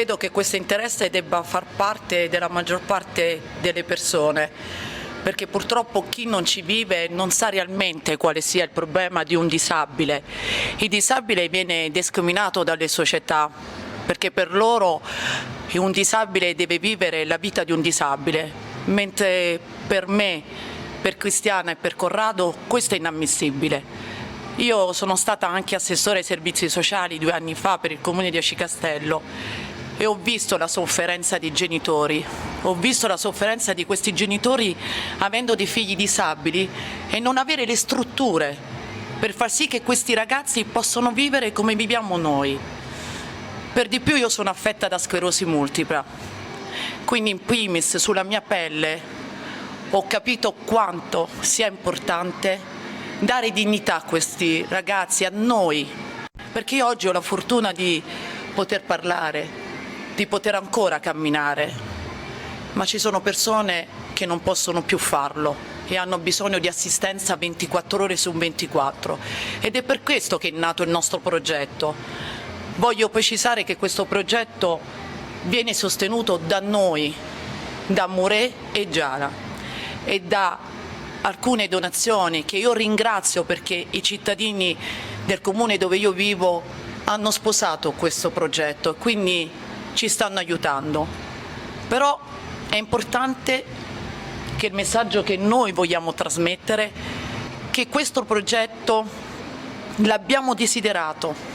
credo che questo interesse debba far parte della maggior parte delle persone, perché purtroppo chi non ci vive non sa realmente quale sia il problema di un disabile. Il disabile viene discriminato dalle società, perché per loro un disabile deve vivere la vita di un disabile, mentre per me, per Cristiana e per Corrado questo è inammissibile. Io sono stata anche assessore ai servizi sociali 2 anni fa per il comune di Aci Castello e ho visto la sofferenza dei genitori, ho visto la sofferenza di questi genitori avendo dei figli disabili e non avere le strutture per far sì che questi ragazzi possano vivere come viviamo noi. Per di più io sono affetta da sclerosi multipla, quindi in primis sulla mia pelle ho capito quanto sia importante dare dignità a questi ragazzi, a noi, perché io oggi ho la fortuna di poter parlare, di poter ancora camminare, ma ci sono persone che non possono più farlo e hanno bisogno di assistenza 24 ore su 24 ed è per questo che è nato il nostro progetto. Voglio precisare che questo progetto viene sostenuto da noi, da Murè e Giala e da alcune donazioni che io ringrazio perché i cittadini del comune dove io vivo hanno sposato questo progetto e quindi ci stanno aiutando. Però è importante che il messaggio che noi vogliamo trasmettere è che questo progetto l'abbiamo desiderato,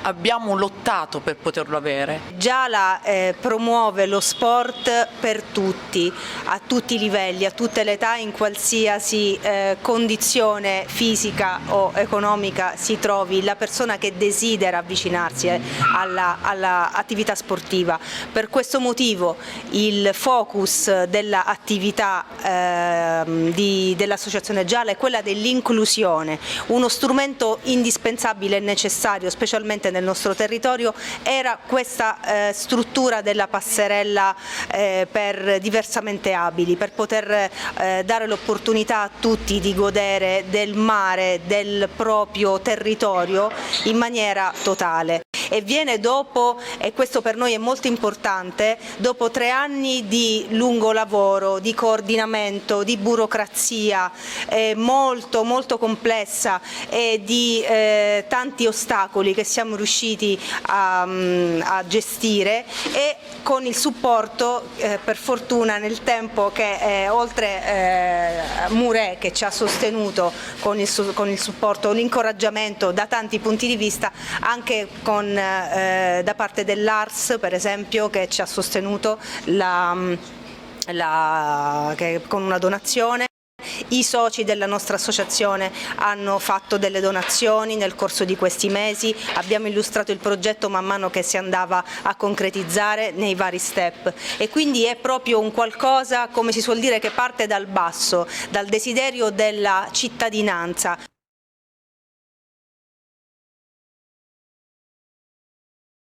abbiamo lottato per poterlo avere. Giala promuove lo sport per tutti, a tutti i livelli, a tutte le età, in qualsiasi condizione fisica o economica si trovi la persona che desidera avvicinarsi all'attività sportiva. Per questo motivo il focus dell'attività dell'Associazione Giala è quella dell'inclusione, uno strumento indispensabile e necessario, specialmente nel nostro territorio, era questa struttura della passerella per diversamente abili, per poter dare l'opportunità a tutti di godere del mare, del proprio territorio in maniera totale. E viene dopo, e questo per noi è molto importante, dopo 3 anni di lungo lavoro, di coordinamento, di burocrazia molto complessa e di tanti ostacoli che siamo riusciti a gestire, e con il supporto per fortuna nel tempo che oltre Murè che ci ha sostenuto con il supporto, l'incoraggiamento da tanti punti di vista, anche da parte dell'ARS per esempio, che ci ha sostenuto con una donazione. I soci della nostra associazione hanno fatto delle donazioni nel corso di questi mesi, abbiamo illustrato il progetto man mano che si andava a concretizzare nei vari step, e quindi è proprio un qualcosa, come si suol dire, che parte dal basso, dal desiderio della cittadinanza.